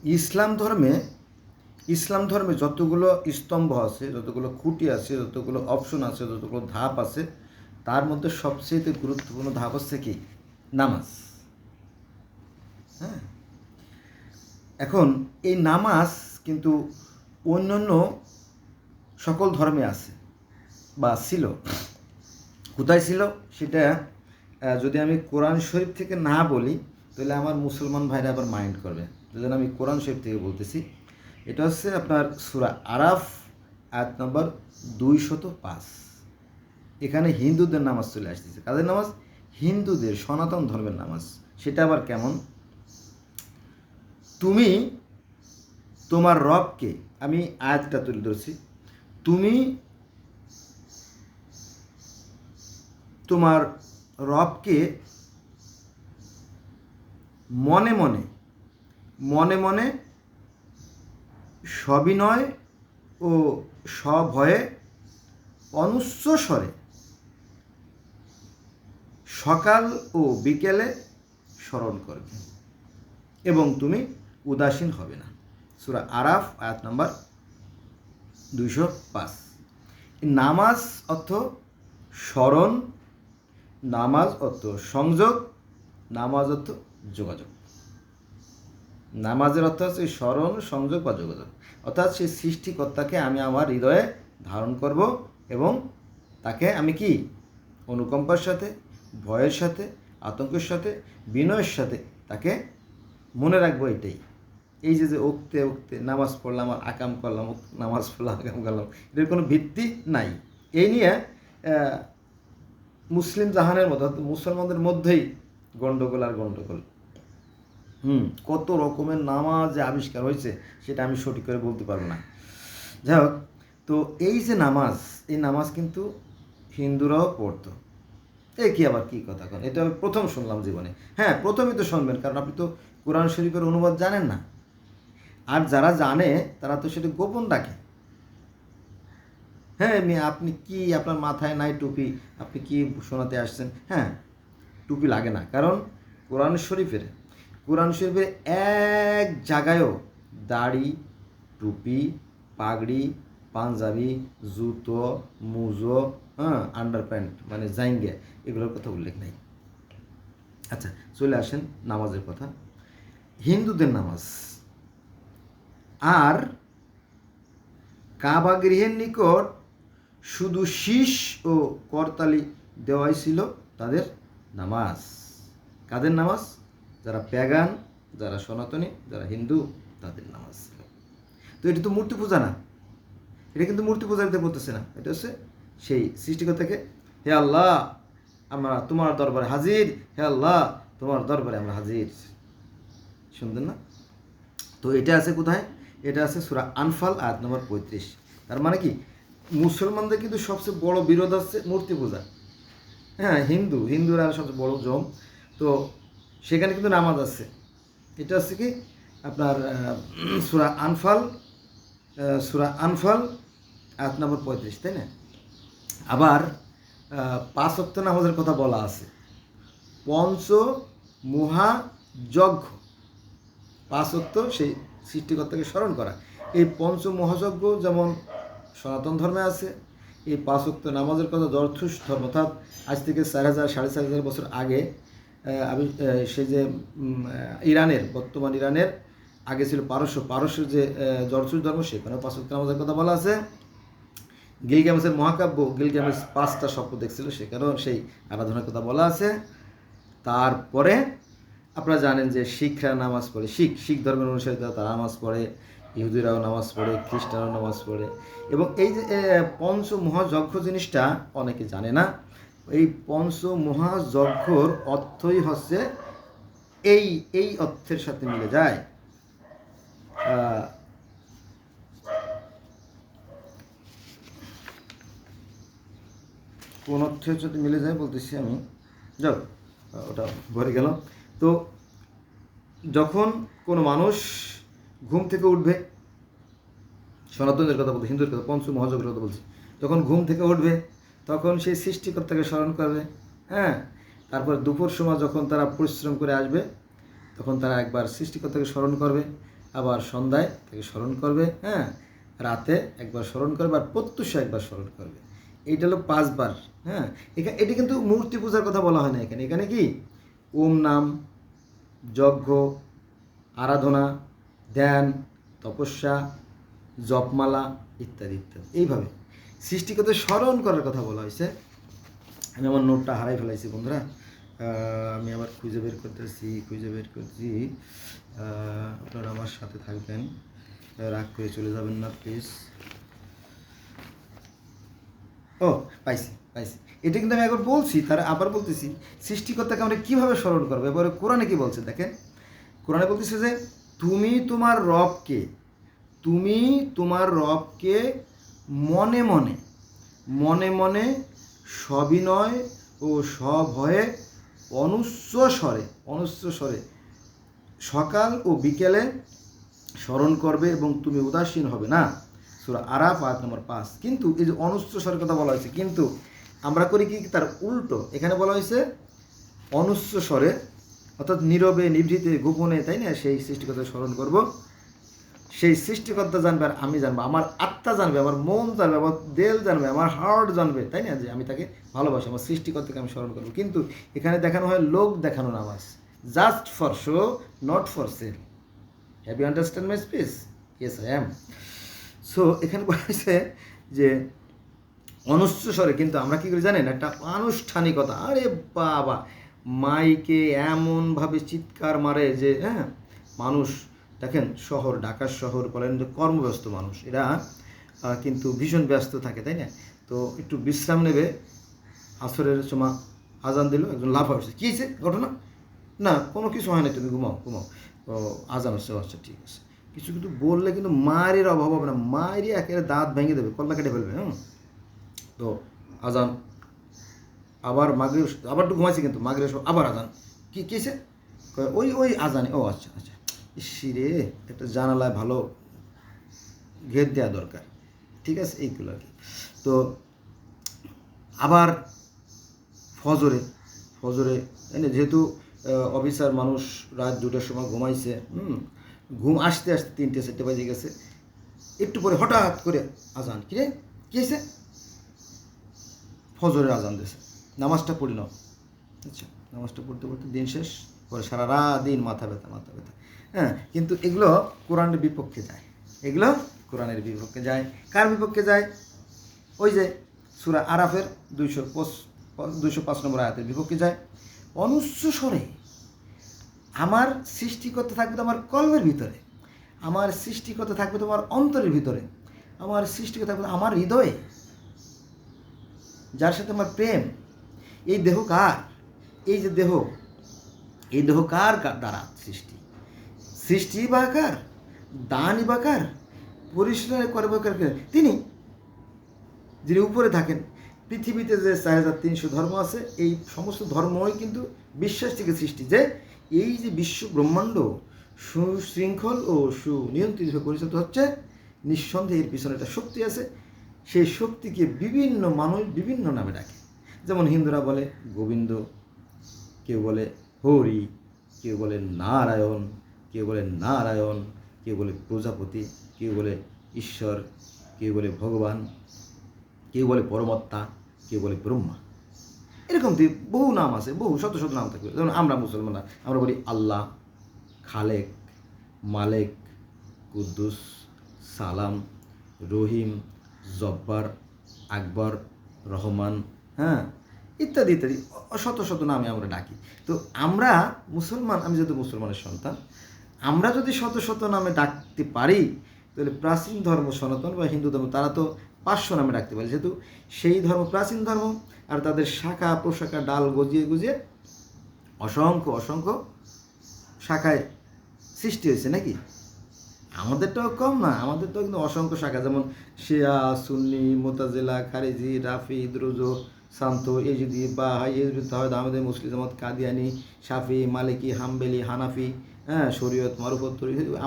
ইসলাম ধর্মে যতগুলো স্তম্ভ আছে, যতগুলো খুঁটি আছে, যতগুলো অপশন আছে, যতগুলো ধাপ আছে, তার মধ্যে সবচেয়ে গুরুত্বপূর্ণ ধাপ হচ্ছে কি? নামাজ। হ্যাঁ, এখন এই নামাজ কিন্তু অন্যান্য সকল ধর্মে আছে বা ছিল। কোথায় ছিল সেটা যদি আমি কোরআন শরীফ থেকে না বলি তাহলে আমার মুসলমান ভাইরা আবার মাইন্ড করবে। যদি আমি কোরআন শরীফ থেকে বলতেছি, এটা হচ্ছে আপনার সূরা আরাফ আয়াত নম্বর 205। এখানে হিন্দুদের নামাজ চলে আসতেছে। কাদের নামাজ? হিন্দুদের, সনাতন ধর্মের নামাজ। সেটা আবার কেমন? তুমি তোমার রবকে, আমি আয়াতটা তুলে ধরছি, তুমি তোমার রবকে মনে মনে মনে মনে সবিনয় ও সভয়ে অনুচ্চ স্বরে সকাল ও বিকেলে স্মরণ করবে এবং তুমি উদাসীন হবে না। সূরা আরাফ আয়াত নম্বর 205। নামাজ অর্থ স্মরণ, নামাজ অর্থ সংযোগ, নামাজ অর্থ যোগাযোগ। নামাজের অর্থ হচ্ছে স্মরণ, সংযোগ বা যোগাযোগ। অর্থাৎ সেই সৃষ্টিকর্তাকে আমি আমার হৃদয়ে ধারণ করব এবং তাকে আমি কি অনুকম্পার সাথে, ভয়ের সাথে, আতঙ্কের সাথে, বিনয়ের সাথে তাকে মনে রাখবো। এটাই এই যে উক্তে উক্তে নামাজ পড়লাম আর আকাম করলাম, নামাজ পড়লাম আকাম করলাম, এটার কোনো ভিত্তি নাই। এই নিয়ে মুসলিম জাহানের মধ্যে, মুসলমানদের মধ্যেই গণ্ডগোল আর গণ্ডগোল। কত রকমের নামাজ যে আবিষ্কার হয়েছে সেটা আমি সঠিক করে বলতে পারবো না। যাই হোক, তো এই যে নামাজ, এই নামাজ কিন্তু হিন্দুরাও পড়তো। কি আবার কী কথা কন, এটা আমি প্রথম শুনলাম জীবনে। হ্যাঁ, প্রথমেই তো শুনবেন, কারণ আপনি তো কোরআন শরীফের অনুবাদ জানেন না। আর যারা জানে তারা তো সেটা গোপন রাখে। হ্যাঁ, আপনি কি, আপনার মাথায় নাই টুপি, আপনি কি শোনাতে আসছেন? হ্যাঁ, টুপি লাগে না, কারণ কোরআন শরীফের এক জায়গায়ও দাড়ি, টুপি, পাগড়ি, পাঞ্জাবি, জুতো, মুজো, আন্ডার প্যান্ট মানে জাইঙ্গে, এগুলোর কথা উল্লেখ নেই। আচ্ছা, চলে আসেন নামাজের কথা। হিন্দুদের নামাজ আর কাবা গৃহের নিকট শুধু শীষ ও করতালি দেওয়াই ছিল তাদের নামাজ। কাদের নামাজ? যারা প্যাগান, যারা সনাতনী, যারা হিন্দু, তাদের নামাজ ছিল। তো এটা তো মূর্তি পূজা না, এটা কিন্তু মূর্তি পূজারিতে বলতেছে না, এটা হচ্ছে সেই সৃষ্টিকর্তাকে, হে আল্লাহ আমরা তোমার দরবারে হাজির, হে আল্লাহ তোমার দরবারে আমরা হাজির। শুনতেন না? তো এটা আছে কোথায়? এটা আছে সূরা আনফাল আয়াত নম্বর 35। তার মানে কি, মুসলমানদের কিন্তু সবচেয়ে বড় বিরোধ হচ্ছে মূর্তি পূজা। হ্যাঁ, হিন্দুরা সবচেয়ে বড় জম। তো সেখানে কিন্তু নামাজ আছে। এটা হচ্ছে কি আপনার সূরা আনফাল আয়াত নম্বর 35, তাই না? আবার 5 ওয়াক্ত নামাজের কথা বলা আছে। পঞ্চ মহাযজ্ঞ, 5 ওয়াক্ত সেই সৃষ্টিকর্তাকে স্মরণ করা। এই পঞ্চ মহাযজ্ঞ যেমন সনাতন ধর্মে আছে, এই 5 ওয়াক্ত নামাজের কথা জরথুস ধর্ম, অর্থাৎ আজ থেকে 4000 4,500 বছর আগে, আমি সেই যে ইরানের, বর্তমান ইরানের আগে ছিল পারস্যের যে জরথুস ধর্ম, সেখানেও 5 ওয়াক্ত নামাজের কথা বলা আছে। গিলগামেশের মহাকাব্য গিলগামেশ 5টা স্বপ্ন দেখছিল, সেখানেও সেই আরাধনার কথা বলা আছে। তারপরে আপনারা জানেন যে শিখরা নামাজ পড়ে, শিখ ধর্মের অনুসারীরা তারা নামাজ পড়ে, ইহুদিরাও নামাজ পড়ে, খ্রিস্টানরাও নামাজ পড়ে। এবং এই যে পঞ্চ মহাযজ্ঞ জিনিসটা অনেকে জানে না। এই পঞ্চ মহাযজ্ঞর অর্থই হচ্ছে এই অর্থের সাথে মিলে যায়। কোন অর্থের সাথে মিলে যায় বলতেছি আমি, যাও ওটা ভরে গেল। তো যখন কোনো মানুষ ঘুম থেকে উঠবে, সনাতনদের কথা বলতে, হিন্দুদের কথা, পঞ্চ মহাযজ্ঞের কথা বলছি, যখন ঘুম থেকে উঠবে তখন সেই সৃষ্টিকর্তাকে স্মরণ করবে। হ্যাঁ, তারপর দুপুর সময় যখন তারা পরিশ্রম করে আসবে তখন তারা একবার সৃষ্টিকর্তাকে স্মরণ করবে। আবার সন্ধ্যায় তাকে স্মরণ করবে, হ্যাঁ, রাতে একবার স্মরণ করবে, আর প্রত্যুষে একবার স্মরণ করবে। এইটা হলো 5 বার। হ্যাঁ, এটা কিন্তু মূর্তি পূজার কথা বলা হয় না এখানে। এখানে কি ওম নাম, যজ্ঞ, আরাধনা, ধ্যান, তপস্যা, জপমালা ইত্যাদি ইত্যাদি, এইভাবে সৃষ্টিকর্তা স্মরণ করার কথা বলা হয়েছে। আমি আমার নোটটা হারাই ফেলাইছি বন্ধুরা, আমি আবার খুঁজে বের করছি। আপনারা আমার সাথে থাকবেন, রাগ করে চলে যাবেন না প্লিজ। ও, পাইছি। এটা কিন্তু আমি একবার বলছি, তারা আবার বলতেছি, সৃষ্টিকর্তাকে আমরা কীভাবে স্মরণ করবো। এবারে কোরআনে কি বলছে দেখেন, কোরআনে বলতেছে যে তুমি তোমার রবকে মনে মনে সবিনয় ও সভয়ে অনুচ্চস্বরে সকাল ও বিকেলে স্মরণ করবে এবং তুমি উদাসীন হবে না। সূরা আরাফ আয়াত নম্বর 5। কিন্তু এই যে অনুচ্চস্বরের কথা বলা হয়েছে, কিন্তু আমরা করি কি তার উল্টো। এখানে বলা হয়েছে অনুচ্চস্বরে, অর্থাৎ নীরবে নিভৃতে গোপনে, তাই না, সেই সৃষ্টিকর্তা স্মরণ করব। সেই সৃষ্টিকর্তা জানবে আর আমি জানবো, আমার আত্মা জানবে, আমার মন জানবে, আমার দেল জানবে, আমার হার্ট জানবে, তাই না, যে আমি তাকে ভালোবাসি, আমার সৃষ্টিকর্তাকে আমি স্মরণ করবো। কিন্তু এখানে দেখানো হয় লোক দেখানো নামাজ, just for show, not for sale. Have you understand my speech? Yes I am. So এখানে বলা হয়েছে যে অনুচ্চস্বরে, কিন্তু আমরা কী করি জানেন, একটা আনুষ্ঠানিকতা, আরে বাবা, মাইকে এমনভাবে চিৎকার মারে যে, হ্যাঁ, মানুষ দেখেন, ঢাকার শহর বলেন, যে কর্মব্যস্ত মানুষ, এরা কিন্তু ভীষণ ব্যস্ত থাকে, তাই না। তো একটু বিশ্রাম নেবে, আসরের সময় আজান দিল, একজন লাফা উঠছে, কী হয়েছে ঘটনা, না কোনো কিছু হয় না, তুমি ঘুমাও। তো আজান হচ্ছে, আচ্ছা ঠিক আছে। কিছু কিন্তু বললে কিন্তু মায়ের অভাব হবে না, মায়েরই একেবারে দাঁত ভেঙে দেবে, কল্লা কেটে ফেলবে। তো আজান, আবার মাগরিব, আবার একটু ঘুমাইছে, কিন্তু মাগরিব আবার আজান, কী হয়েছে, ওই আজানে, ও আচ্ছা, ইসিরে একটা জানালায় ভালো ঘের দেওয়া দরকার, ঠিক আছে, এইগুলো আর কি। তো আবার ফজরে, তাই না, যেহেতু অফিসার মানুষ রাত 2টার সময় ঘুমাইছে, ঘুম আসতে 3-4 বাজে গেছে, একটু পরে হঠাৎ করে আজান, কী হয়েছে, ফজরের আজান দিয়েছে, নামাজটা পড়ি নাও। আচ্ছা, নামাজটা পড়তে দিন শেষ, পরে সারা রাত দিন মাথা ব্যথা। হ্যাঁ, কিন্তু এগুলো কোরআনের বিপক্ষে যায়। কার বিপক্ষে যায়? ওই যে সূরা আরাফের 205 নম্বর আয়াতের বিপক্ষে যায়। অনুচ্চস্বরে আমার সৃষ্টিকর্তা থাকবে তোমার কলমের ভিতরে, আমার সৃষ্টিকর্তা থাকবে তোমার অন্তরের ভিতরে, আমার সৃষ্টিকর্তা থাকবে আমার হৃদয়ে, যার সাথে আমার প্রেম। এই দেহ কার? এই যে দেহ, এই দেহ কার দ্বারা সৃষ্টি বা কার, দানই বা কার, পরিষ্কার করবে কার? তিনি, যিনি উপরে থাকেন। পৃথিবীতে যে 4300 ধর্ম আছে, এই সমস্ত ধর্মই কিন্তু বিশ্বাস থেকে সৃষ্টি, যে এই যে বিশ্ব ব্রহ্মাণ্ড সুশৃঙ্খল ও সুনিয়ন্ত্রিতভাবে পরিচালিত হচ্ছে, নিঃসন্দেহে এর পিছনে একটা শক্তি আছে। সেই শক্তিকে বিভিন্ন মানুষ বিভিন্ন নামে ডাকে। যেমন হিন্দুরা বলে গোবিন্দ, কেউ বলে হরি, কেউ বলে নারায়ণ, কেউ বলে প্রজাপতি, কেউ বলে ঈশ্বর, কেউ বলে ভগবান, কেউ বলে পরমাত্মা, কেউ বলে ব্রহ্মা। এরকম বহু নাম আছে, বহু শত নাম থাকবে। যেমন আমরা মুসলমানরা, আমরা বলি আল্লাহ, খালেক, মালেক, কুদ্দুস, সালাম, রহিম, জব্বার, আকবর, রহমান, হ্যাঁ, ইত্যাদি শত নামে আমরা ডাকি। তো আমরা মুসলমান, আমি যেহেতু মুসলমানের সন্তান, আমরা যদি শত নামে ডাকতে পারি, তাহলে প্রাচীন ধর্ম সনাতন বা হিন্দু ধর্ম, তারা তো 500 নামে ডাকতে পারে, যেহেতু সেই ধর্ম প্রাচীন ধর্ম, আর তাদের শাখা প্রশাখা ডাল গজিয়ে অসংখ্য শাখায় সৃষ্টি হয়েছে নাকি। আমাদেরটাও কম না, আমাদেরটাও কিন্তু অসংখ্য শাখা, যেমন শিয়া, সুন্নি, মুতাজিলা, খারিজি, রাফি, দ্রুজো, শান্ত, এজিদি, বাহাই, তাওহীদ, আহমদী, মুসলিম জামাত, কাদিয়ানি, শাফি, মালিকি, হাম্বেলি, হানাফি, হ্যাঁ, শরীয়ত, মারুফত,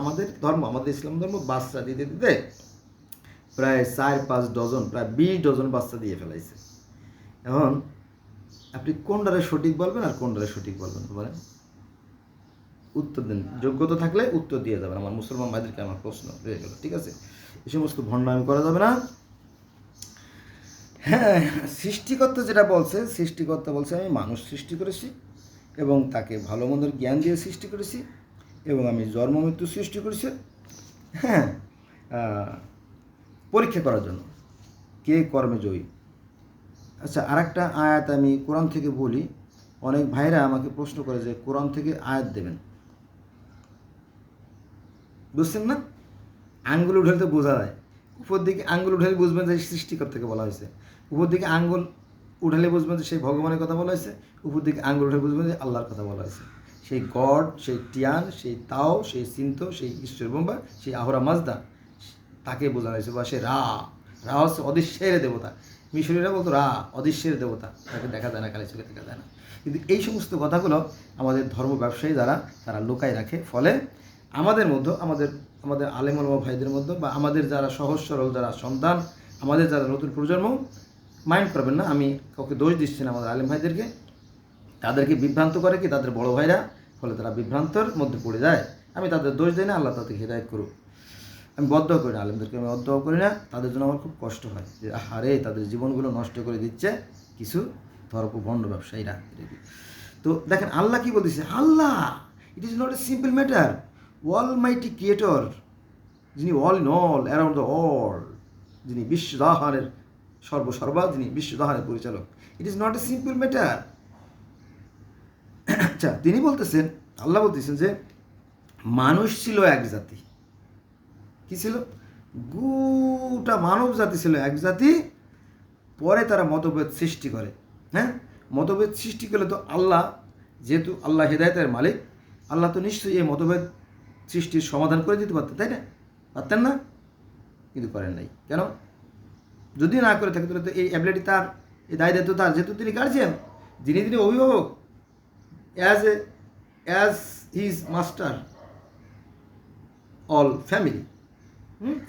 আমাদের ধর্ম, আমাদের ইসলাম ধর্ম বাচ্চা দিতে প্রায় 4-5 ডজন, প্রায় 20 ডজন বাচ্চা দিয়ে ফেলাইছে। এখন আপনি কোনটারে সঠিক বলবেন আর কোনটারে সঠিক বলবেন বলেন? উত্তর দেন, যোগ্যতা থাকলে উত্তর দিয়ে যাবেন। আমার মুসলমান ভাইদেরকে আমার প্রশ্ন রয়ে গেল, ঠিক আছে? এই সমস্ত ভণ্ডামি করা যাবে না। হ্যাঁ, সৃষ্টিকর্তা যেটা বলছে, সৃষ্টিকর্তা বলছে আমি মানুষ সৃষ্টি করেছি এবং তাকে ভালো মন্দের জ্ঞান দিয়ে সৃষ্টি করেছি এবং আমি জন্ম মৃত্যু সৃষ্টি করেছি, হ্যাঁ, পরীক্ষা করার জন্য কে কর্মে জয়ী। আচ্ছা, আরেকটা আয়াত আমি কোরআন থেকে বলি। অনেক ভাইরা আমাকে প্রশ্ন করে যে কোরআন থেকে আয়াত দেবেন, বুঝছেন না? আঙ্গুল উঠালে তো বোঝা যায়, উপর দিকে আঙ্গুল উঠালে বুঝবেন যে সৃষ্টিকর্তাকে বলা হয়েছে, উপর দিকে আঙ্গুল উঠালে বুঝবেন যে সেই ভগবানের কথা বলা হয়েছে, উপর দিকে আঙ্গুল উঠালে বুঝবেন যে আল্লাহর কথা বলা হয়েছে। সেই গড, সেই টিয়ান, সেই তাও, সেই সিন্ত, সেই ঈশ্বর বোম্বা, সেই আহরা মাজদা, তাকে বোঝানো হয়েছে। বা সে রা হচ্ছে অদৃশ্যের দেবতা। মিশরীরা বলতো রা অদৃশ্যের দেবতা, তাকে দেখা যায় না, কালে চোখে দেখা যায় না। কিন্তু এই সমস্ত কথাগুলো আমাদের ধর্ম ব্যবসায়ী যারা, তারা লুকায় রাখে। ফলে আমাদের মধ্যে, আমাদের আলেম ওলামা ভাইদের মধ্যে, বা আমাদের যারা সহজ সরল যারা সন্তান, আমাদের যারা নতুন প্রজন্ম, মাইন্ড করবেন না, আমি কাউকে দোষ দিচ্ছি না, আমাদের আলেম ভাইদেরকে, তাদেরকে বিভ্রান্ত করে কি তাদের বড় ভাইরা, ফলে তারা বিভ্রান্তর মধ্যে পড়ে যায়। আমি তাদের দোষ দিই না, আল্লাহ তাদেরকে হেদায়েত করুক। আমি বদ্ধ করি না, আলেমদেরকে আমি বদ্ধ করি না, তাদের জন্য আমার খুব কষ্ট হয় যে আহারে তাদের জীবনগুলো নষ্ট করে দিচ্ছে কিছু ধর্মভণ্ড ব্যবসায়ীরা। তো দেখেন আল্লাহ কি বলতেছে, আল্লাহ it is not a simple matter, all mighty creator, যিনি all in all, around the world, যিনি বিশ্বজাহানের সর্বসর্বা, যিনি বিশ্বজাহানের পরিচালক, it is not a simple matter. আচ্ছা, তিনি বলতেছেন, আল্লাহ বলতেছেন যে মানুষ ছিল এক জাতি। কি ছিল? গোটা মানব জাতি ছিল এক জাতি, পরে তারা মতভেদ সৃষ্টি করে। হ্যাঁ, মতভেদ সৃষ্টি করলে তো আল্লাহ, যেহেতু আল্লাহ হেদায়েতের মালিক, আল্লাহ তো নিশ্চয়ই এই মতভেদ সৃষ্টির সমাধান করে দিতে পারতেন, তাই না? পারতেন না? কিন্তু করেন নাই। কেন? যদি না করে থাকে তাহলে তো এই অ্যাবিলিটি তার, এই দায় দায়িত্ব তার, যেহেতু তিনি গার্জিয়ান, যিনি অভিভাবক, as his master all family,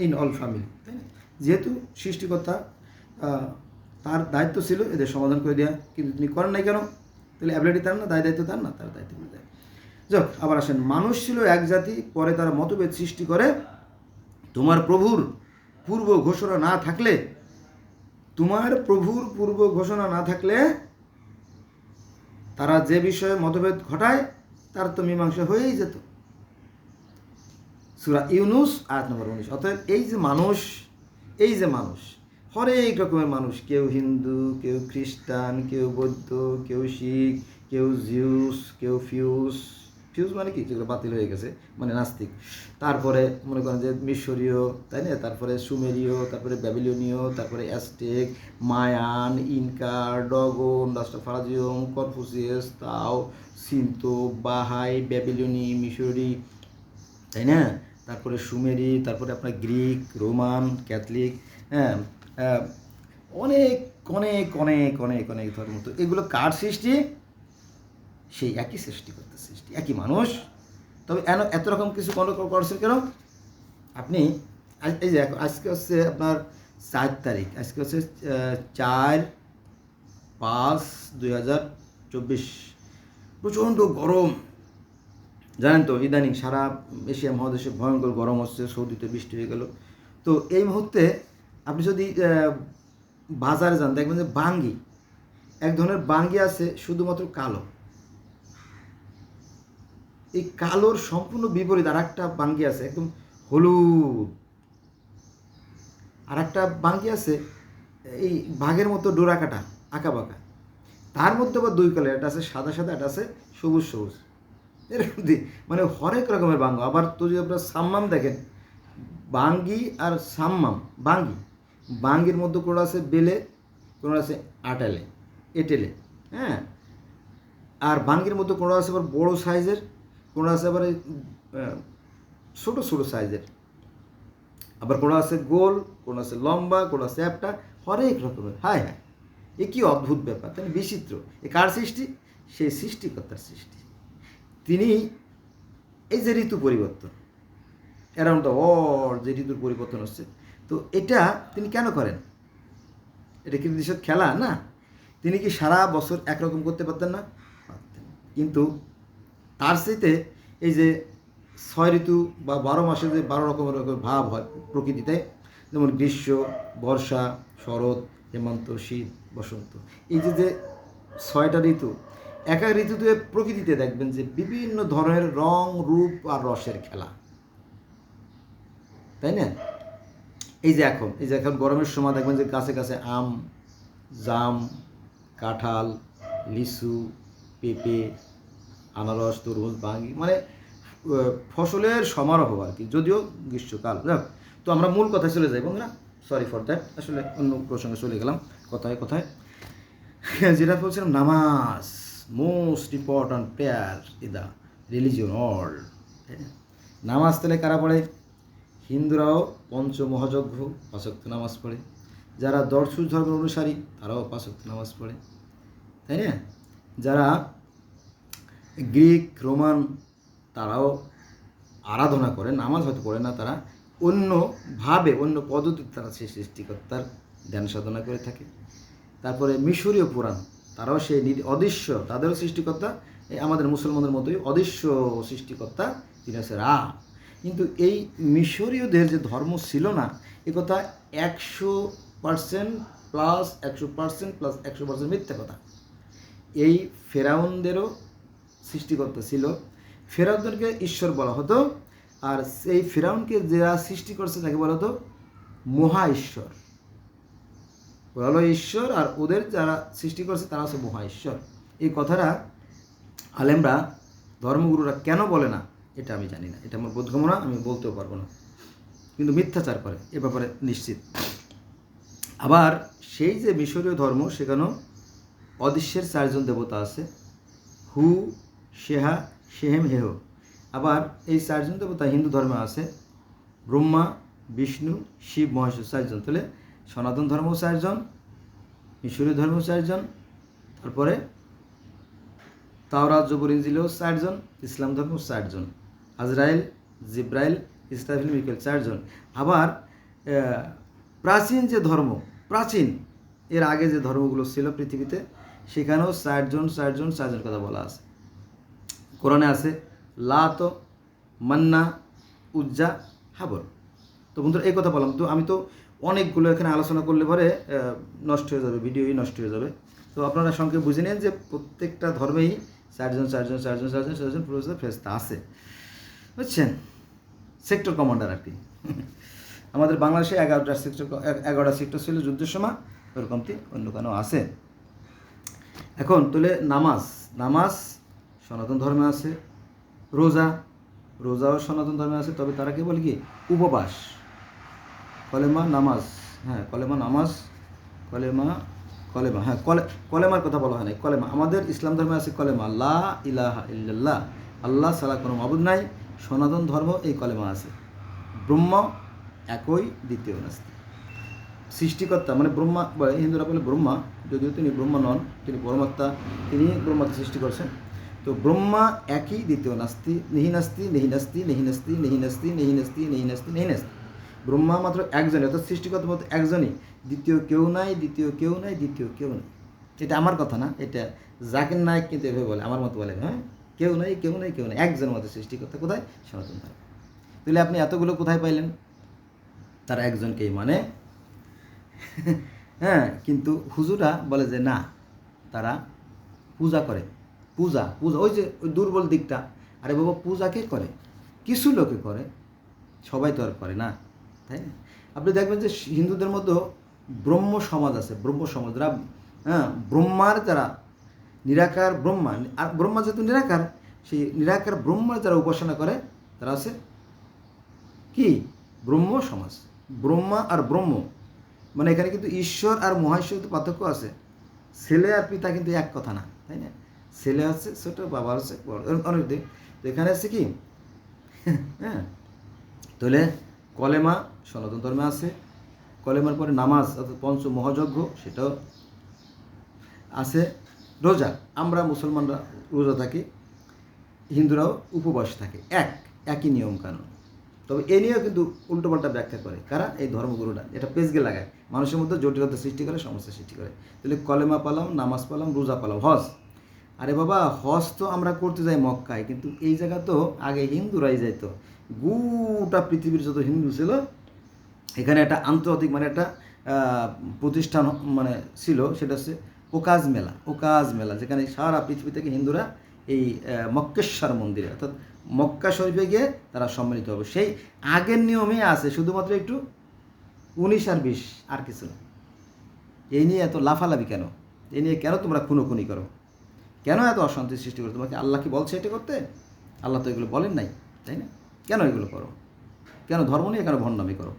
in all family, তাই না? যেহেতু সৃষ্টিকর্তা, তার দায়িত্ব ছিল এদের সমাধান করে দেওয়া, কিন্তু তিনি করেন নাই কেন? তাহলে অ্যাবিলিটি তার না, দায় দায়িত্ব তার না, তার দায়িত্ব করে দেয়। যাক, আবার আসেন, মানুষ ছিল এক জাতি, পরে তারা মতভেদ সৃষ্টি করে। তোমার প্রভুর পূর্ব ঘোষণা না থাকলে, তোমার প্রভুর পূর্ব ঘোষণা না থাকলে তারা যে বিষয়ে মতভেদ ঘটায় তার তো মীমাংসা হয়েই যেত। সূরা ইউনুস আয়াত নম্বর 19। অতএব এই যে মানুষ, হরেক রকমের মানুষ, কেউ হিন্দু, কেউ খ্রিস্টান, কেউ বৌদ্ধ, কেউ শিখ, কেউ জিউস, কেউ ফিউজ মানে কি, যেগুলো বাতিল হয়ে গেছে, মানে নাস্তিক। তারপরে মনে করেন যে মিশরীয়, তাই না? তারপরে সুমেরীয়, তারপরে ব্যাবিলনীয়, তারপরে অ্যাজটেক, মায়ান, ইনকা, ডগন, রাষ্ট্রফারাজিয়ম, কনফুসিয়াস, তাও, সিন্তো, বাহাই, ব্যাবিলনি, মিশরি, তাই না? তারপরে সুমেরি, তারপরে আপনার গ্রিক, রোমান, ক্যাথলিক, হ্যাঁ, অনেক অনেক অনেক অনেক অনেক ধর্ম। তো এগুলো কার সৃষ্টি? সেই একই সৃষ্টিকর্তার সৃষ্টি, একই মানুষ। তবে এত রকম কিছু করছেন কেন? আপনি এই যে আজকে হচ্ছে আপনার 4 তারিখ, আজকে হচ্ছে 4/5/2024। প্রচণ্ড গরম, জানেন তো, ইদানিং সারা এশিয়া মহাদেশে ভয়ঙ্কর গরম হচ্ছে, সৌদিতে বৃষ্টি হয়ে গেল। তো এই মুহূর্তে আপনি যদি বাজারে যান, দেখবেন যে বাঙ্গি, এক ধরনের বাঙ্গি আছে শুধুমাত্র কালো। এই কালোর সম্পূর্ণ বিপরীত আর একটা বাঙ্গি আছে একদম হলুদ। আর একটা বাঙ্গি আছে এই বাঘের মতো ডোরা কাটা, আঁকা বাঁকা। তার মধ্যে আবার 2 কালার, একটা আছে সাদা সাদা, একটা আছে সবুজ সবুজ। এরকম মানে হরেক রকমের বাঙ্গি। আবার তো যদি আপনার সাম্মাম দেখেন, বাঙ্গি আর সাম্মাম, বাঙ্গির মধ্যে কোনো আছে বেলে, কোনো আছে এটেলে, হ্যাঁ। আর বাঙ্গির মধ্যে কোনো আছে আবার বড়ো সাইজের, কোনো আছে আবার ছোটো ছোটো সাইজের, আবার কোনো আছে গোল, কোনো আছে লম্বা, কোনো আছে চ্যাপ্টা, হরেক রকমের। হায় হায়, এ কী অদ্ভুত ব্যাপার, তাই বিচিত্র। এ কার সৃষ্টি? সেই সৃষ্টিকর্তার সৃষ্টি। তিনি এই যে ঋতু পরিবর্তন, অ্যারাউন্ড দ্য ওয়ার্ল্ড যে ঋতুর পরিবর্তন হচ্ছে, তো এটা তিনি কেন করেন? এটা কি দেশের খেলা না? তিনি কি সারা বছর একরকম করতে পারতেন না? পারতেন। কিন্তু তার চাইতে এই যে 6 ঋতু বা 12 মাসে যে 12 রকমের ভাব হয় প্রকৃতিতে, যেমন গ্রীষ্ম, বর্ষা, শরৎ, হেমন্ত, শীত, বসন্ত, এই যে যে 6টা ঋতু, এক এক ঋতুতে প্রকৃতিতে দেখবেন যে বিভিন্ন ধরনের রং, রূপ আর রসের খেলা, তাই না? এই যে এখন গরমের সময় দেখবেন যে কাছে কাছে আম, জাম, কাঁঠাল, লিচু, পেঁপে, আনারস, তরমুজ, বাঙ্গি, মানে ফসলের সমারোহ আর কি, যদিও গ্রীষ্মকাল। তো আমরা মূল কথায় চলে যাই বন্ধুরা, সরি ফর দ্যাট, আসলে অন্য প্রসঙ্গে চলে গেলাম। কোথায় যেটা বলছিলাম, নামাজ most important prayer in the religion world. নামাজ তাহলে কারা পড়ে? হিন্দুরাও পঞ্চমহাযজ্ঞ 5 ওয়াক্ত নামাজ পড়ে, যারা দর্শন ধর্মের অনুসারী তারাও 5 ওয়াক্ত নামাজ পড়ে, তাই না? যারা গ্রিক, রোমান তারাও আরাধনা করে, নামাজ হয়তো পড়ে না, তারা অন্যভাবে অন্য পদ্ধতিতে তারা সেই সৃষ্টিকর্তার ধ্যান সাধনা করে থাকে। তারপরে মিশরীয় পুরাণ, তারাও সেই অদৃশ্য, তাদেরও সৃষ্টিকর্তা এই আমাদের মুসলমানদের মতোই অদৃশ্য সৃষ্টিকর্তা, তিনি হচ্ছে রা। কিন্তু এই মিশরীয়দের যে ধর্ম ছিল না, এ কথা 100% প্লাস 100% মিথ্যা কথা। এই ফেরাউনদেরও সৃষ্টিকর্তা ছিল, ফেরাউনদেরকে ঈশ্বর বলা হতো, আর সেই ফেরাউনকে যারা সৃষ্টি করছে তাকে বলা হতো মহা ঈশ্বর, ওরা হলো ঈশ্বর, আর ওদের যারা সৃষ্টি করছে তারা হচ্ছে মহা ঈশ্বর। এই কথাটা আলেমরা, ধর্মগুরুরা কেন বলে না এটা আমি জানি না, এটা আমার বোধগম্য না, আমি বলতেও পারবো না, কিন্তু মিথ্যাচার করে এ ব্যাপারে নিশ্চিত। আবার সেই যে মিশরীয় ধর্ম, সেখানেও অদৃশ্যের 4 জন দেবতা আছে, হু, শেহা, শেহেম, হেহ। আবার এই 4 জন দেবতা হিন্দু ধর্মে আছে, ব্রহ্মা, বিষ্ণু, শিব, মহেশ্বর, 4 জন। তাহলে সনাতন ধর্ম 4 জন, মিশরীয় ধর্ম 4 জন, তারপরে তাওরাত, জবুর, ইনজিলেও 4 জন, ইসলাম ধর্ম 4 জন, আজরাইল, জিব্রাইল, ইসরাফিল, মিকাইল 4 জন। আবার প্রাচীন যে ধর্ম, প্রাচীন এর আগে যে ধর্মগুলো ছিল পৃথিবীতে, সেখানেও 4 জন কথা বলা আছে। কোরআনে আছে লাত, মান্না, উজ্জা, হাবল। তো বন্ধুরা এই কথা বললাম, তো আমি তো অনেকগুলো এখানে আলোচনা করলে পরে নষ্ট হয়ে যাবে, ভিডিওই নষ্ট হয়ে যাবে। তো আপনারা সঙ্গে বুঝে নিন যে প্রত্যেকটা ধর্মেই 4 জন ফেরেশতা আছে, বুঝছেন? সেক্টর কমান্ডার আর কি। আমাদের বাংলাদেশে 11টা সেক্টর ছিল যুদ্ধের সময়, ওরকমটি অন্য কোনো আছে। এখন তাহলে নামাজ সনাতন ধর্মে আছে, রোজাও সনাতন ধর্মে আছে, তবে তারা কি বলে কি উপবাস। কলেমা, নামাজ, হ্যাঁ কলেমা, নামাজ, কলেমা, হ্যাঁ কলেমার কথা বলা হয় না, কলেমা। আমাদের ইসলাম ধর্মে আছে কলেমা, লা ইলাহা ইল্লাল্লাহ, আল্লাহ ছাড়া কোনো মাবুদ নাই। সনাতন ধর্ম এই কলেমা আছে। ব্রহ্ম একই, দ্বিতীয় নাস্তি। সৃষ্টিকর্তা মানে ব্রহ্মা, হিন্দুরা বলে ব্রহ্মা, যদিও তিনি ব্রহ্মা নন, তিনি পরমাত্মা, তিনি ব্রহ্মাকে সৃষ্টি করছেন। তো ব্রহ্মা একই, দ্বিতীয় নাস্তি, নেহি নাস্তি, নেহি নাস্তি, নেহি নাস্তি, নেহি নাস্তি, নেহি নাস্তি, নেহি নাস্তি, নেহি নাস্তি। ব্রহ্মা মাত্র একজনই, অর্থাৎ সৃষ্টিকর্তা মাত্র একজনই, দ্বিতীয় কেউ নাই, দ্বিতীয় কেউ নাই, দ্বিতীয় কেউ নাই। এটা আমার কথা না, এটা জাকির নায়ক কিন্তু এভাবে বলে, আমার মতো বলে, হ্যাঁ কেউ নাই, কেউ নাই, কেউ নাই, একজন মাত্র সৃষ্টিকর্তা। কোথায়? সনাতন ধর্ম। তাহলে আপনি এতগুলো কোথায় পাইলেন? তারা একজনকেই মানে। হ্যাঁ, কিন্তু হুজুরা বলে যে না, তারা পূজা করে, পূজা ওই যে ওই দুর্বল দিকটা। আরে বাবা, পূজা কে করে? কিছু লোকে করে, সবাই তো আর করে না, তাই না? আপনি দেখবেন যে হিন্দুদের মধ্যে ব্রহ্ম সমাজ আছে, যারা ব্রহ্মার, যারা নিরাকার ব্রহ্মা, আর ব্রহ্মা যেহেতু নিরাকার, সেই নিরাকার ব্রহ্মার যারা উপাসনা করে তারা আছে কি ব্রহ্ম সমাজ। ব্রহ্মা আর ব্রহ্ম মানে এখানে কিন্তু ঈশ্বর আর মহাশ্বর তো পার্থক্য আছে। ছেলে আর পিতা কিন্তু এক কথা না, তাই না? ছেলে হচ্ছে ছোট, বাবা হচ্ছে বড়, অনেক দিক। তো এখানে আছে কি, হ্যাঁ, তাহলে কলেমা সনাতন ধর্মে আছে, কলেমার পরে নামাজ অর্থাৎ পঞ্চমহাযজ্ঞ সেটাও আছে, রোজা, আমরা মুসলমানরা রোজা থাকি, হিন্দুরাও উপবাস থাকে, একই নিয়ম কানুন। তবে এ নিয়েও কিন্তু উল্টোপাল্টা ব্যাখ্যা করে কারা? এই ধর্মগুরুরা, এটা পেজকে লাগায়, মানুষের মধ্যে জটিলতা সৃষ্টি করে, সমস্যা সৃষ্টি করে। তাহলে কলেমা পালাম, নামাজ পালাম, রোজা পালাম, হজ। আরে বাবা, হজ তো আমরা করতে যাই মক্কায়, কিন্তু এই জায়গা তো আগে হিন্দুরাই যাইত। গোটা পৃথিবীর যত হিন্দু ছিল, এখানে একটা আন্তর্জাতিক মানে একটা প্রতিষ্ঠান মানে ছিল, সেটা হচ্ছে ওকাজ মেলা, যেখানে সারা পৃথিবী থেকে হিন্দুরা এই মক্কেশ্বর মন্দিরে অর্থাৎ মক্কা শরীফে গিয়ে তারা সম্মিলিত হবে। সেই আগের নিয়মে আছে, শুধুমাত্র একটু 19 আর 20, আর কিছু না। এই নিয়ে এত লাফালাফি কেন? এই নিয়ে কেন তোমরা খুনোখুনি করো? কেন এত অশান্তি সৃষ্টি করো? তোমাকে আল্লাহ কি বলছে এটা করতে? আল্লাহ তো এগুলো বলেন নাই, তাই না? কেন এগুলো করো? কেন ধর্ম নিয়ে কেন ভণ্ডামি করো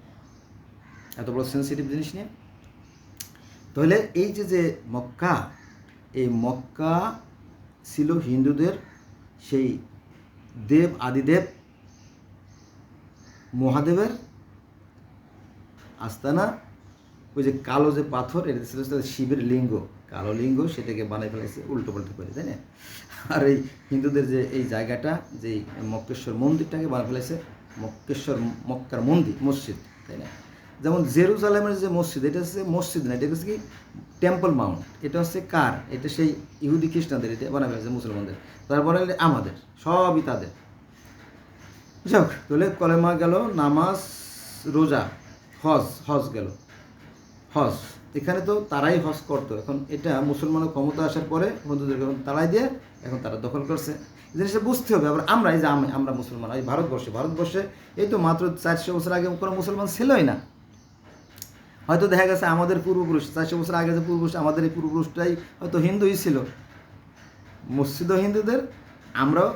এত বড় সেন্সিটিভ জিনিস নিয়ে? তাহলে এই যে মক্কা, এই মক্কা ছিল হিন্দুদের সেই দেব আদিদেব মহাদেবের আস্তানা। ওই যে কালো যে পাথর, এটা ছিল শিবের লিঙ্গ, কালো লিঙ্গ, সেটাকে বানাই ফেলেছে উল্টো পাল্টো করে, তাই না? আর এই হিন্দুদের যে এই জায়গাটা, যে মক্কেশ্বর মন্দিরটাকে বানাই ফেলেছে মক্কার মসজিদ, তাই না? যেমন জেরুজালেমের যে মসজিদ, এটা হচ্ছে মসজিদ না, এটা হচ্ছে কি টেম্পল মাউন্ট। এটা হচ্ছে কার? এটা সেই ইহুদি খ্রিস্টানদের, এটা বানাই ফেলেছে মুসলমানদের, তারপরে আমাদের, সবই তাদের। যাক, তাহলে কলেমা গেল, নামাজ, রোজা, হজ গেল। হজ এখানে তো তারাই হজ করতো, এখন এটা মুসলমানের ক্ষমতা আসার পরে হিন্দুদেরকে তাড়াই দিয়ে এখন তারা দখল করছে। জিনিসটা বুঝতে হবে। আবার আমরা এই যে আমরা মুসলমান, এই ভারতবর্ষে এই তো মাত্র 400 বছর আগে কোনো মুসলমান ছিলই না। হয়তো দেখা গেছে আমাদের পূর্বপুরুষ 400 বছর আগে যে পূর্বপুরুষ, আমাদের এই পূর্বপুরুষটাই হয়তো হিন্দুই ছিল, মসজিদও হিন্দুদের, আমরাও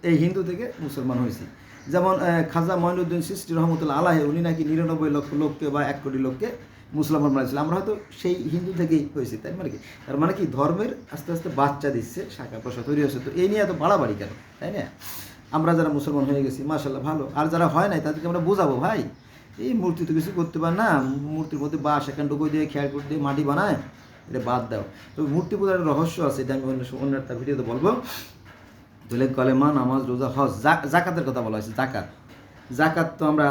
এই হিন্দু থেকে মুসলমান হয়েছি। যেমন খাজা মঈনুদ্দিন চিশতি রহমতুল্লাহ আলাইহি, উনি নাকি 99 লক্ষ লোককে বা 1 কোটি লোককে মুসলমান বানিয়েছিল। আমরা হয়তো সেই হিন্দু থেকেই হয়েছি, তাই মানে কি? তার মানে কি ধর্মের আস্তে আস্তে বাচ্চা দিচ্ছে, শাখা প্রশাখা তৈরি হচ্ছে। তো এই নিয়ে এত বাড়াবাড়ি কেন, তাই না? আমরা যারা মুসলমান হয়ে গেছি মাশাআল্লাহ ভালো, আর যারা হয় নাই তাদেরকে আমরা বোঝাবো, ভাই এই মূর্তি তো কিছু করতে পারে না, মূর্তির মধ্যে বাঁশ এখান ডুবো দিয়ে খেয়াল করে দিয়ে মাটি বানায়, এটা বাদ দাও। তো মূর্তি পূজার রহস্য আছে, এটা আমি অন্য একটা ভিডিওতে বলবো। তাহলে কলেমা, নামাজ, রোজা, হজ, জাকাতের কথা বলা হয়েছে। জাকাত তো আমরা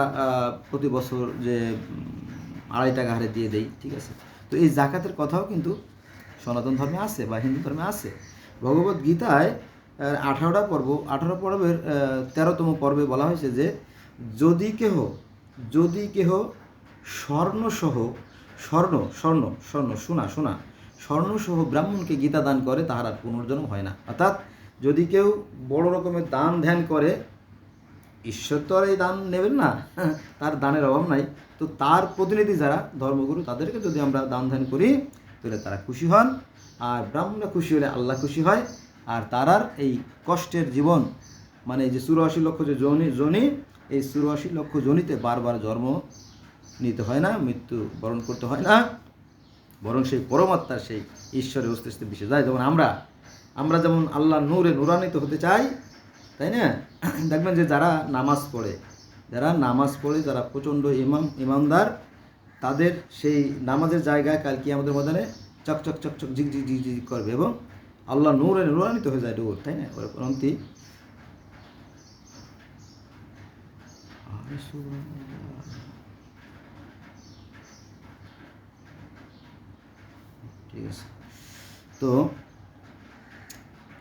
প্রতি বছর যে 2.5 টাকা হারে দিয়ে দেই, ঠিক আছে? তো এই জাকাতের কথাও কিন্তু সনাতন ধর্মে আছে বা হিন্দু ধর্মে আছে। ভগবদ গীতায় 18 পর্বের 13তম পর্বে বলা হয়েছে যে যদি কেহ স্বর্ণসহ ব্রাহ্মণকে গীতা দান করে, তাহার আর পুনর্জন্ম হয় না। অর্থাৎ যদি কেউ বড় রকমের দান ধ্যান করে, ঈশ্বর তো আর এই দান নেবেন না, তার দানের অভাব নাই। তো তার প্রতিনিধি যারা ধর্মগুরু, তাদেরকে যদি আমরা দান ধ্যান করি, তাহলে তারা খুশি হন, আর ব্রাহ্মণরা খুশি হলে আল্লাহ খুশি হয়। আর তারার এই কষ্টের জীবন, মানে এই যে 84 লক্ষ যে জনি, এই 84 লক্ষ জনিতে বারবার জন্ম নিতে হয় না, মৃত্যু বরণ করতে হয় না, বরং সেই পরমাত্মার সেই ঈশ্বরের অস্তিত্বে মিশে যায়। যেমন আমরা যেমন আল্লাহ নূরে নূরান্বিত হতে চাই, তাই না? দেখবেন যে যারা নামাজ পড়ে, যারা প্রচণ্ড ইমানদার, তাদের সেই নামাজের জায়গায় কাল কিয়ামতের ময়দানে চকচক ঝিক করবে, এবং আল্লাহ নূরে নূরান্বিত হয়ে যায় ডোর, তাই না? অনন্তি ঠিক আছে। তো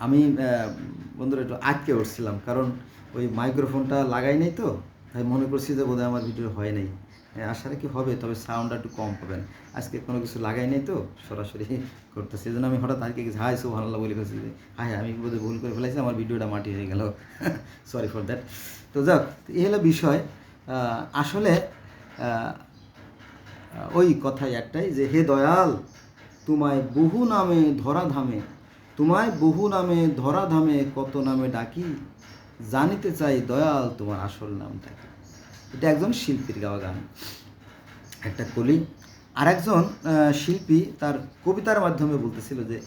আমি বন্ধুরা একটু আটকে উঠছিলাম, কারণ ওই মাইক্রোফোনটা লাগাই নাই, তো তাই মনে করছি যে বোধহয় আমার ভিডিও হয় নাই। আশা রাখি হবে, তবে সাউন্ডটা একটু কম পাবেন। আজকে কোনো কিছু লাগাই নাই, তো সরাসরি করতেছি। এই জন্য আমি হঠাৎ আজকে কিছু হাই সুবহানাল্লাহ বলে গেছি যে আমি বোধহয় ভুল করে ফেলেছি, আমার ভিডিওটা মাটি হয়ে গেল, সরি ফর দ্যাট। তো যাক, এই হলো বিষয়। আসলে ওই কথাই একটাই যে হে দয়াল, তোমায় বহু নামে ধরা ধামে কত নামে ডাকি, জানিতে চাই দয়াল তোমার আসল নামটা কি। এটা একজন শিল্পীর গাওয়া গান, একটা কলি। আর একজন শিল্পী তার কবিতার মাধ্যমে বলতেছিল যে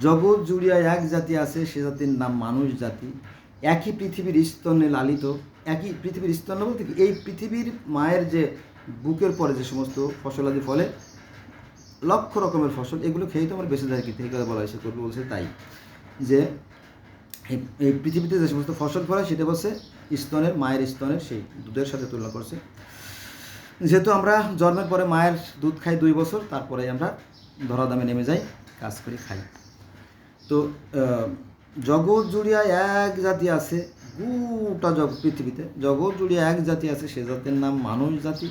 জগৎ জুড়িয়া এক জাতি আছে, সে জাতির নাম মানুষ জাতি, একই পৃথিবীর স্তনে লালিত। একই পৃথিবীর স্তন বলতে কি, এই পৃথিবীর মায়ের যে বুকের পরে যে সমস্ত ফসলাদি ফলে, লক্ষ রকমের ফসল, এগুলো খেয়েই তো আমার বেঁচে যায়, কি থেকে বলা হয়েছে, করবে বলছে তাই যে এই পৃথিবীতে যে সমস্ত ফসল ফলে সেটা বলছে মায়ের স্তনের সেই দুধের সাথে তুলনা করছে। যেহেতু আমরা জন্মের পরে মায়ের দুধ খাই 2 বছর, তারপরে আমরা ধরাধামে নেমে যাই। কাজ করি খাই। তো জগৎ জুড়িয়া এক জাতি আছে, গোটা পৃথিবীতে জগৎ জুড়িয়া এক জাতি আছে, সে জাতির নাম মানুষ জাতি।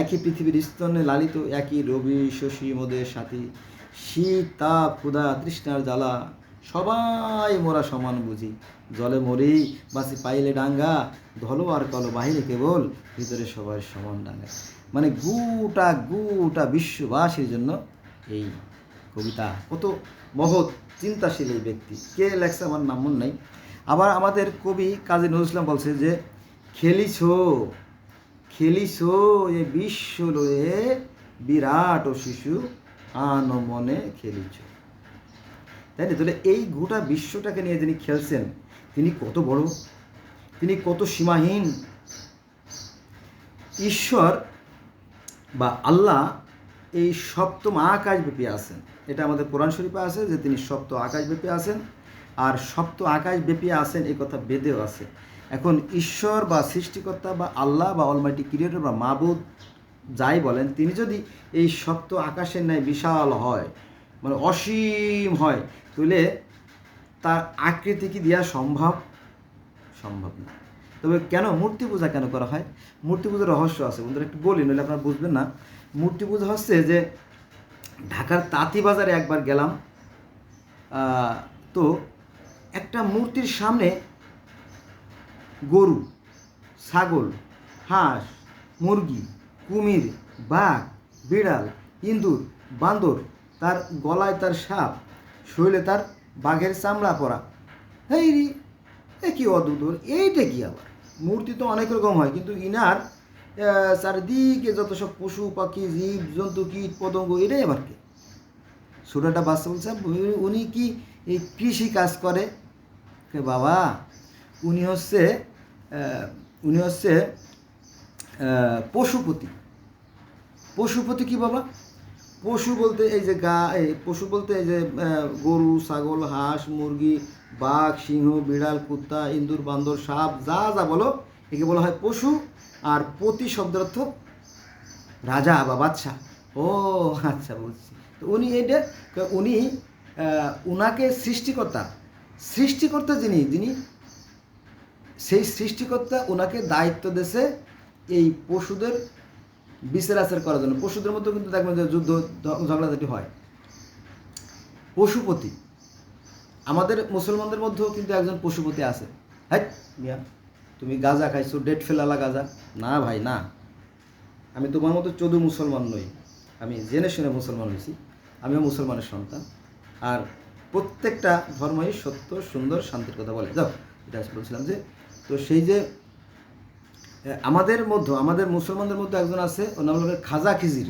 একই পৃথিবীর স্তনে লালিত, একই রবি শশী মোদের সাথী, শীত তাপ ক্ষুধা তৃষ্ণার জ্বালা, সবাই মোরা সমান বুঝি। জলে মরি বাসি পাইলে ডাঙ্গা, ধলো আর কলো বাহিরে কেবল, ভিতরে সবাই সমান ডাঙ্গা। মানে গোটা বিশ্ববাসীর জন্য এই কবিতা। কত মহৎ চিন্তাশীল এই ব্যক্তি, কে লেখছে আমার নাম মনে নাই। আবার আমাদের কবি কাজী নজরুল ইসলাম বলছে যে খেলিছ এ বিশ্ব লয়ে, বিরাট ও শিশু আন মনে খেলিছ। তাই না? তাহলে এই গোটা বিশ্বটাকে নিয়ে যিনি খেলছেন, তিনি কত বড়, তিনি কত সীমাহীন। ঈশ্বর বা আল্লাহ এই সপ্তম আকাশব্যাপী আছেন। এটা আমাদের কোরআন শরীফে আছে যে তিনি সপ্ত আকাশব্যাপী আছেন, আর সপ্ত আকাশব্যাপী আছেন এই কথা বেদেও আছে। এখন ঈশ্বর বা সৃষ্টিকর্তা বা আল্লাহ বা অলমাইটি ক্রিয়েটর বা মাবুদ যাই বলেন, তিনি যদি এই সপ্ত আকাশের ন্যায় বিশাল হয়, মানে অসীম হয়, তাহলে তার আকৃতি কি দেওয়া সম্ভব না। তবে কেন মূর্তি পূজা কেন করা হয়? মূর্তি পূজার রহস্য আছে বন্ধুরা, একটু বলি, নইলে আপনারা বুঝবেন না। মূর্তি পূজা হচ্ছে যে ঢাকার তাঁতিবাজারে একবার গেলাম, তো একটা মূর্তির সামনে গরু, ছাগল, হাঁস, মুরগি, কুমির, বাঘ, বিড়াল, ইঁদুর, বান্দর, তার গলায় তার সাপ, শরীরে তার বাঘের চামড়া পরা। এই কি অদ্ভুত! এইটা কি আবার? মূর্তি তো অনেক রকম হয়, কিন্তু ইনার চারিদিকে যত সব পশু পাখি জীব জন্তু কীট পতঙ্গ, এটাই আবার কি? ছোটটা বাচ্চা বলছে উনি কি এই কৃষি কাজ করে? বাবা, উনি হচ্ছে পশুপতি। কি বাবা? পশু বলতে এই যে পশু বলতে এই যে গরু, ছাগল, হাঁস, মুরগি, বাঘ, সিংহ, বিড়াল, কুত্তা, ইঁদুর, বান্দর, সাপ, যা বলো, একে বলা হয় পশু। আর পতি শব্দের অর্থ রাজা বা বাদশাহ। ও আচ্ছা, বুঝছি। তো উনি উনাকে সৃষ্টিকর্তা যিনি সেই সৃষ্টিকর্তা উনাকে দায়িত্ব দিয়েছে এই পশুদের বিচার আচার করার জন্য। পশুদের মধ্যে কিন্তু দেখবেন যে যুদ্ধ ঝগড়াঝাটি হয়। পশুপতি আমাদের মুসলমানদের মধ্যেও কিন্তু একজন পশুপতি আছে। হ্যাঁ মিয়া, তুমি গাঁজা খাইছো, ডেট ফেলালা গাঁজা? না ভাই না, আমি তোমার মতো চোদ্দ মুসলমান নই, আমি জেনে শুনে মুসলমান হয়েছি, আমিও মুসলমানের সন্তান। আর প্রত্যেকটা ধর্মই সত্য, সুন্দর, শান্তির কথা বলে। যাও, এটা বলছিলাম যে, তো সেই যে আমাদের মুসলমানদের মধ্যে একজন আছে, ওর নাম হলো খাজা খিজির।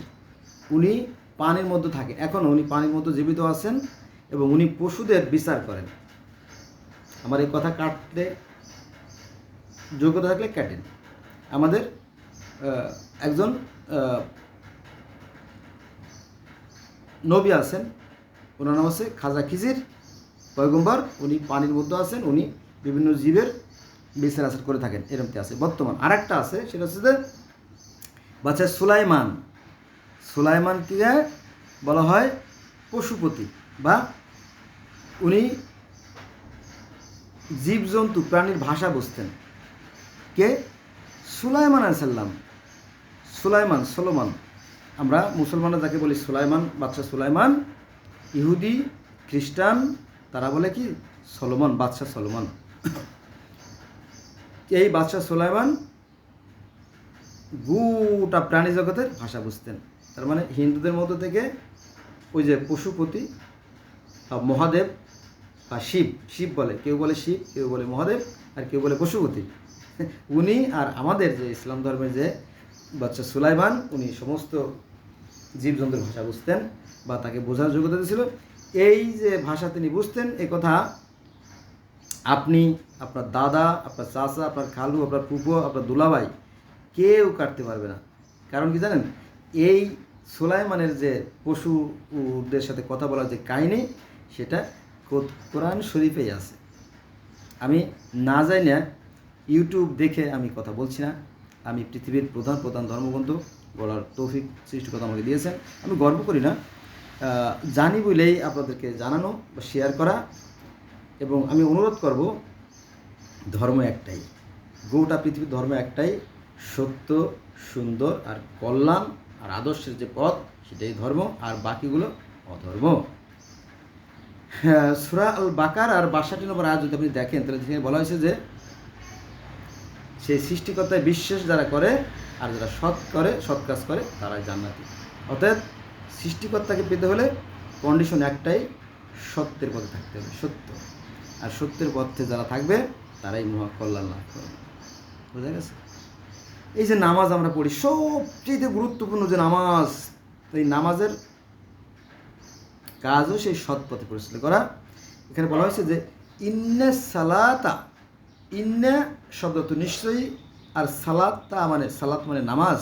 উনি পানির মধ্যে থাকে, এখনও উনি পানির মধ্যে জীবিত আছেন এবং উনি পশুদের বিচার করেন। আমার এই কথা কাটতে যোগ্যতা থাকলে কাটেন। আমাদের একজন নবী আছেন, ওনার নাম আছে খাজা খিজির পয়গম্বর। উনি পানির মধ্যে আছেন, উনি বিভিন্ন জীবের বিচার আচার করে থাকেন, এরকমটি আছে বর্তমান। আর একটা আছে, সেটা হচ্ছে যে বাচ্চা সুলাইমানকে বলা হয় পশুপতি, বা উনি জীবজন্তু প্রাণীর ভাষা বুঝতেন। কে? সুলাইমান আলাইহিসসালাম। সোলোমান, আমরা মুসলমানরা যাকে বলি সুলাইমান, বাদশাহ সুলাইমান। ইহুদি খ্রিস্টান তারা বলে কি সলোমন, বাদশাহ সলোমন। এই বাদশাহ সুলাইমান গোটা প্রাণী জগতের ভাষা বুঝতেন। তার মানে হিন্দুদের মধ্যে থেকে ওই যে পশুপতি, মহাদেব বা শিব বলে, কেউ বলে শিব, কেউ বলে মহাদেব, আর কেউ বলে পশুপতি। উনি আর আমাদের যে ইসলাম ধর্মের যে বাদশাহ সুলাইমান, উনি সমস্ত জীবজন্তুর ভাষা বুঝতেন বা তাকে বোঝার যোগ্যতা দিয়েছিল। এই যে ভাষা তিনি বুঝতেন, এই কথা আপনি, আপনার দাদা, আপনার চাচা, আপনার খালু, আপনার ফুফু, আপনার দুলাভাই কেউ কাটতে পারবে না। কারণ কি জানেন? এই সুলাইমানের যে পশুদের সাথে কথা বলার যে কাহিনী, সেটা কোরআন শরীফেই আছে। আমি না যাই না, ইউটিউব দেখে আমি কথা বলছি না। আমি পৃথিবীর প্রধান ধর্মগ্রন্থ বলার তৌফিক সৃষ্টিকর্তা আমাকে দিয়েছেন। আমি গর্ব করি না, জানি বলেই আপনাদেরকে জানানো বা শেয়ার করা। এবং আমি অনুরোধ করব, ধর্ম একটাই, গোটা পৃথিবীর ধর্ম একটাই, সত্য, সুন্দর আর কল্যাণ আর আদর্শের যে পথ সেটাই ধর্ম, আর বাকিগুলো অধর্ম। সূরা আল বাকার আর ৬২ নম্বর আয়াত যদি আপনি দেখেন, তাহলে সেখানে বলা হয়েছে যে সেই সৃষ্টিকর্তায় বিশ্বাস যারা করে আর যারা সৎ কাজ করে তারাই জান্নাতি। অর্থাৎ সৃষ্টিকর্তাকে পেতে হলে কন্ডিশন একটাই, সত্যের পথে থাকতে হবে, সত্য। আর সত্যের পথে যারা থাকবে তারাই মহা কল্যাণ লাভ করবে। বোঝা গেছে? এই যে নামাজ আমরা পড়ি, সবচেয়ে গুরুত্বপূর্ণ যে নামাজ, এই নামাজের কাজও সেই সৎ পথে পরিচালিত করা। এখানে বলা হয়েছে যে ইন্নে সালাতা, ইন্নে শব্দ তো নিশ্চয়ই, আর সালাতা মানে সালাত মানে নামাজ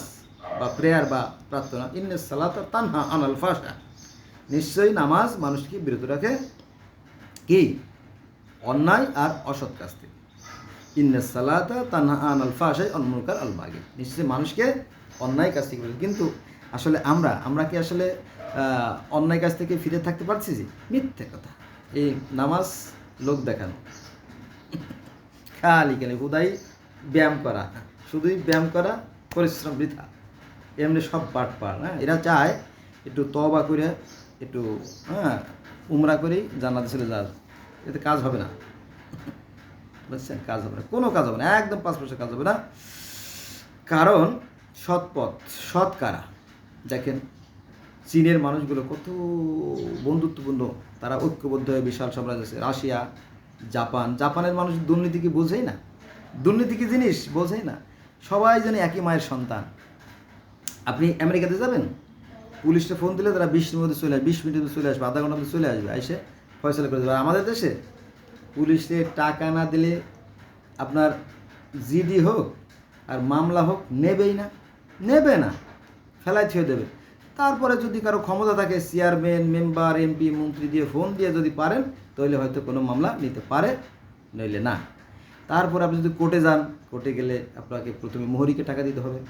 বা প্রেয়ার বা প্রার্থনা। ইন্নে সালাতা তানহা আনাল ফাহশা, নিশ্চয়ই নামাজ মানুষকে বিরত রাখে কি? অন্যায় আর অসৎ কাজ থেকে। ইন্নে সালাতা তানহা আনাল ফাহশা ওয়াল মুনকার আল বাগি, নিশ্চয়ই মানুষকে অন্যায় কাজ থেকে বিরত। কিন্তু আসলে আমরা কি আসলে অন্যায় কাজ থেকে ফিরে থাকতে পারছি? যে মিথ্যে কথা। এই নামাজ লোক দেখানো, খালি হুদাই ব্যায়াম করা, শুধুই ব্যায়াম করা, পরিশ্রম বৃথা, এমনি সব পাট পার। হ্যাঁ, এরা চায় একটু তওবা করে, একটু উমরা করেই জান্নাতে চলে যাওয়ার। এতে কাজ হবে না, বুঝছেন? কাজ হবে না, কোনো কাজ হবে না, একদম 5% কাজ হবে না। কারণ সৎ পথ, সৎ কারা। দেখেন চীনের মানুষগুলো কত বন্ধুত্বপূর্ণ, তারা ঐক্যবদ্ধ হয়ে বিশাল সাম্রাজ্য আছে। রাশিয়া, জাপানের মানুষ দুর্নীতি কি বোঝেই না, দুর্নীতি কি জিনিস বোঝেই না। সবাই যেন একই মায়ের সন্তান। আপনি আমেরিকাতে যাবেন, পুলিশটা ফোন দিলে তারা 20 মিনিটের মধ্যে চলে আসবে, 20 মিনিটের মধ্যে চলে আসবে, আধা ঘন্টার মধ্যে চলে আসবে, এসে ফয়সালা করে দেবে। আমাদের দেশে পুলিশে টাকা না দিলে আপনার জিডি হোক আর মামলা হোক নেবে না, ফেলাই থুয়ে দেবে। তারপরে যদি কারো ক্ষমতা থাকে, চেয়ারম্যান, মেম্বার, এমপি, মন্ত্রী দিয়ে ফোন দিয়ে যদি পারেন, তাহলে হয়তো কোনো মামলা নিতে পারে, নইলে না। তারপর আপনি যদি কোর্টে যান, কোর্টে গেলে আপনাকে প্রথমে মোহরিকে টাকা দিতে হবে,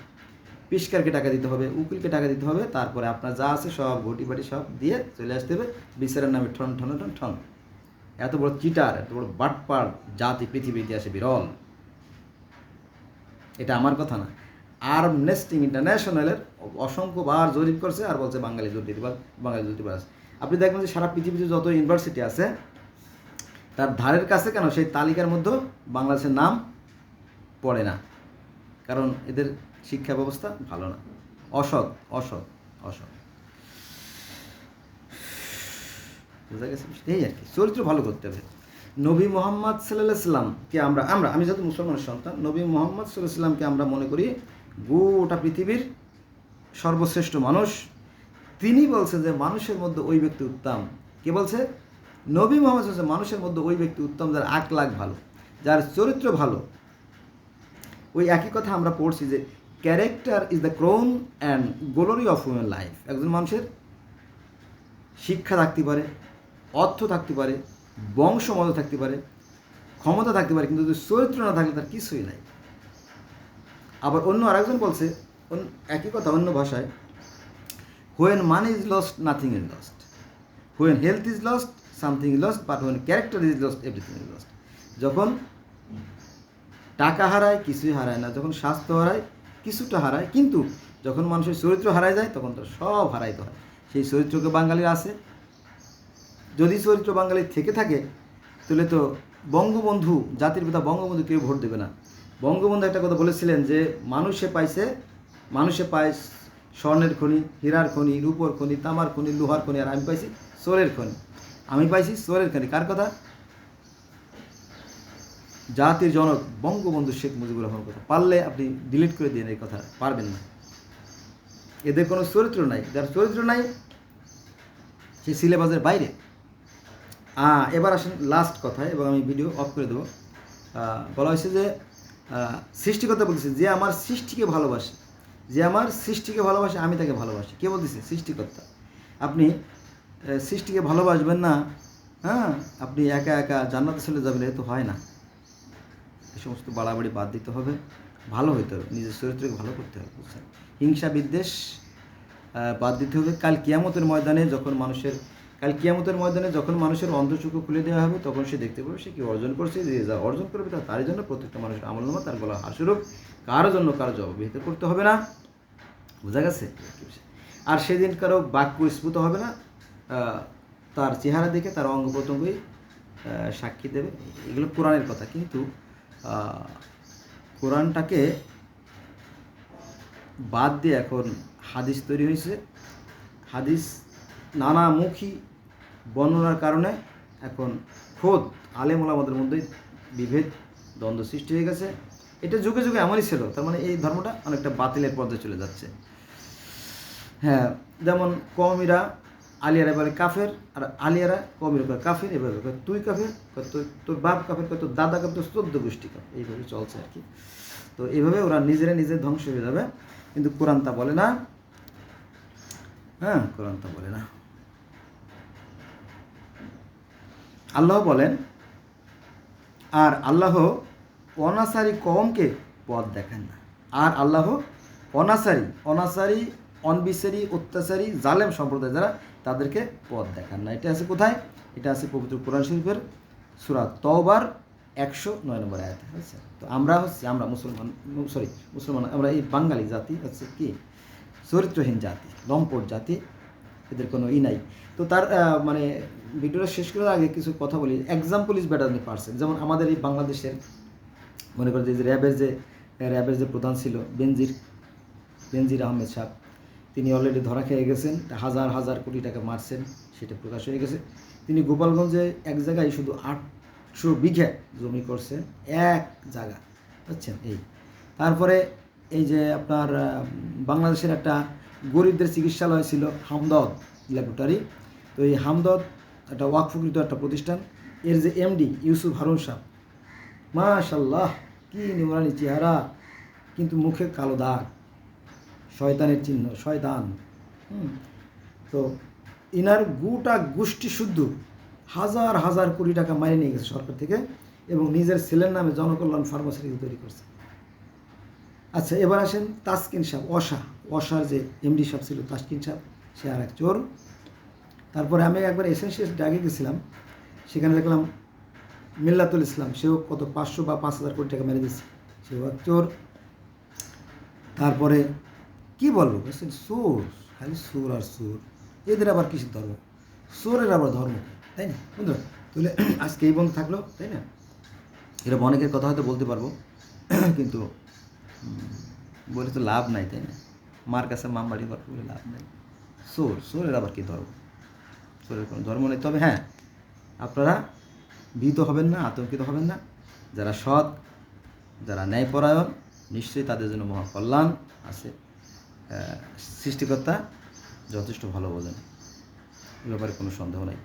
পিস্কারকে টাকা দিতে হবে, উকিলকে টাকা দিতে হবে, তারপরে আপনার যা আছে সব ঘটি বাটি সব দিয়ে চলে আসতে হবে। বিচারের নামে ঠন। এত বড় চিটার, এত বড় বাটপার জাতি পৃথিবীর ইতিহাসে বিরল। এটা আমার কথা না, আমনেস্টি ইন্টারন্যাশনালের অসংখ্যবার জরিপ করছে আর বলছে বাঙালি দুর্নীতিবাজ। আপনি দেখবেন যে সারা পৃথিবীতে যত ইউনিভার্সিটি আছে তার ধারের কাছে কেন সেই তালিকার মধ্যে বাংলাদেশের নাম পড়ে না, কারণ এদের শিক্ষা ব্যবস্থা ভালো না, অসৎ। বুঝা গেছে? এই আর কি, চরিত্র ভালো করতে হবে। নবী মোহাম্মদ সাল্লাল্লাহু আলাইহি সাল্লামকে আমি যেহেতু মুসলমানের সন্তান, নবী মোহাম্মদ সাল্লাল্লাহু আলাইহি সাল্লামকে আমরা মনে করি গোটা পৃথিবীর সর্বশ্রেষ্ঠ মানুষ। তিনি বলছেন যে মানুষের মধ্যে ওই ব্যক্তি উত্তম। কে বলছে? নবী মোহাম্মদ সাল্লাল্লাহু আলাইহি সাল্লাম। মানুষের মধ্যে ওই ব্যক্তি উত্তম যার আখলাক ভালো, যার চরিত্র ভালো। ওই একই কথা আমরা পড়ছি যে character is the crown and glory of human life. একজন মানুষের শিক্ষা থাকতে পারে, অর্থ থাকতে পারে, বংশমত থাকতে পারে, ক্ষমতা থাকতে পারে, কিন্তু যদি চরিত্র না থাকলে তার কিছুই নাই। আবার অন্য আরেকজন বলছে একই কথা অন্য ভাষায়, when money is lost nothing is lost, when health is lost something is lost, but when character is lost everything is lost. যখন টাকা হারায় কিছুই হারায় না, যখন স্বাস্থ্য হারায় কিছুটা হারায়, কিন্তু যখন মানুষের চরিত্র হারায় যায় তখন তো সব হারাইতে হয়। সেই চরিত্রকে বাঙালির আছে। যদি চরিত্র বাঙালির থেকে থাকে তাহলে তো বঙ্গবন্ধু, জাতির পিতা বঙ্গবন্ধু কেউ ভোট দেবে না। বঙ্গবন্ধু একটা কথা বলেছিলেন যে মানুষে পায় স্বর্ণের খনি, হীরার খনি, রূপোর খনি, তামার খনি, লোহার খনি, আর আমি পাইছি চোরের খনি। কার কথা? জাতির জনক বঙ্গবন্ধু শেখ মুজিবুর রহমানের কথা। পারলে আপনি ডিলিট করে দিন এই কথা, পারবেন না। এদের কোনো চরিত্র নাই, যার চরিত্র নাই সে সিলেবাসের বাইরে। এবার আসেন লাস্ট কথায়, এবং আমি ভিডিও অফ করে দেবো। বলা হয়েছে যে সৃষ্টিকর্তা বলতেছে যে আমার সৃষ্টিকে ভালোবাসে আমি তাকে ভালোবাসি। কে বলতেছে? সৃষ্টিকর্তা। আপনি সৃষ্টিকে ভালোবাসবেন না, আপনি একা জান্নাতে চলে যাবেন, এ তো হয় না। এই সমস্ত বাড়াবাড়ি বাদ দিতে হবে, ভালো হইতে হবে, নিজের চরিত্রকে ভালো করতে হবে, বুঝছেন? হিংসা বিদ্বেষ বাদ দিতে হবে। কাল কিয়ামতের ময়দানে যখন মানুষের অন্ধচক্ষু খুলে দেওয়া হবে, তখন সে দেখতে পাবে সে কি অর্জন করছে। যে যা অর্জন করবে তারই জন্য প্রত্যেকটা মানুষের আমলনামা তার গলা হাসুরূপ, কারো জন্য কারো জবাবদিহিতা করতে হবে না। বোঝা গেছে? আর সেদিন কারো বাক্য স্ফুট হবে না, তার চেহারা দেখে তার অঙ্গ প্রত্যঙ্গই সাক্ষী দেবে। এগুলো কোরআনের কথা, কিন্তু কোরআনটাকে বাদ দিয়ে এখন হাদিস তৈরি হয়েছে। হাদিস নানামুখী বর্ণনার কারণে এখন খোদ আলেম ওলামাদের মধ্যে বিভেদ, দ্বন্দ্ব সৃষ্টি হয়ে গেছে। এটা যুগে যুগে এমনই ছিল। তার মানে এই ধর্মটা অনেকটা বাতিলের পর্যায়ে চলে যাচ্ছে। হ্যাঁ, যেমন কওমিরা আলিয়ারা বলে কাফের, আর আলিয়ারা কওমিরা বলে কাফের। এভাবে তুই কাফের, তোর বাপ কাফের, তোর দাদা কাফের, তোর 14 গোষ্ঠী কাফের, এইভাবে চলছে আর কি। তো এইভাবে ওরা নিজে ধ্বংস হয়ে যাবে। কিন্তু কোরআন তা বলে না। হ্যাঁ, কোরআন তা বলে না। আল্লাহ বলেন, আর আল্লাহ অনাসারি কওমকে পথ দেখান না। আর আল্লাহ অনাসারি অনবিচারী অত্যাচারী জালেম সম্প্রদায় যারা, তাদেরকে পথ দেখান না। এটা আছে কোথায়? এটা আছে পবিত্র কোরআন শরীফের সূরা তওবার 109 নম্বর আয়াতে। আচ্ছা, তো আমরা মুসলমান, আমরা এই বাঙালি জাতি হচ্ছে কি চরিত্রহীন জাতি, লম্পট জাতি, এদের কোনো নাই। তো তার মানে ভিডিওটা শেষ করার আগে কিছু কথা বলি। Example is better than person. যেমন আমাদের এই বাংলাদেশের মনে করেন যে র্যাবের যে প্রধান ছিল বেনজির আহমেদ সাহেব, তিনি অলরেডি ধরা খেয়ে গেছেন। হাজার কোটি টাকা মারছেন, সেটা প্রকাশ হয়ে গেছে। তিনি গোপালগঞ্জে এক জায়গায় শুধু 800 বিঘা জমি করছেন, এক জায়গা, বুঝছেন? তারপরে এই যে আপনার বাংলাদেশের একটা গরিবদের চিকিৎসালয় ছিল হামদর্দ ল্যাবরেটরি। তো এই হামদর্দ একটা ওয়াকফকৃত একটা প্রতিষ্ঠান। এর যে এমডি ইউসুফ হারুন সাহেব, মাশাল্লাহ, কি নুরানি চেহারা, কিন্তু মুখে কালো দাগ, শয়তানের চিহ্ন, শয়তান। তো ইনার গোটা গোষ্ঠী শুদ্ধ হাজার কোটি টাকা মাইনে নিয়ে গেছে সরকার থেকে, এবং নিজের ছেলের নামে জনকল্যাণ ফার্মাসিউটিক্যাল তৈরি করছে। আচ্ছা, এবার আসেন তাসকিন সাহেব, অসার যে এমডি সাহেব ছিল তাসকিন সাহেব, সে আর এক চোর। তারপরে আমি একবার এসেন্সিয়াল ডাকে গেছিলাম, সেখানে দেখলাম মিল্লাতুল ইসলাম, সেও কত 500 বা 5000 কোটি টাকা মেরে দিচ্ছে, সেও এক চোর। তারপরে কি বলবো, বলছেন চোর, খালি চোর আর চোর, এদের আবার কিসের ধর্ম, চোরের আবার ধর্ম, তাই না বন্ধুরা? তাহলে আজকে এই বন্ধু থাকলো, তাই না? এরকম অনেকের কথা হয়তো বলতে পারবো, কিন্তু বলে তো লাভ নাই, তাই না? মার কাছে মামবাড়ি গল্প বলে লাভ নাই। চোরের আবার কি ধর্ম? চোরের কোনো ধর্ম নেই। তবে হ্যাঁ, আপনারা ভীত হবেন না, আতঙ্কিত হবেন না। যারা সৎ, যারা ন্যায়পরায়ণ, নিশ্চয়ই তাদের জন্য মহাকল্যাণ আছে। সৃষ্টিকর্তা যথেষ্ট ভালো বোঝেন, এ ব্যাপারে কোনো সন্দেহ নাই।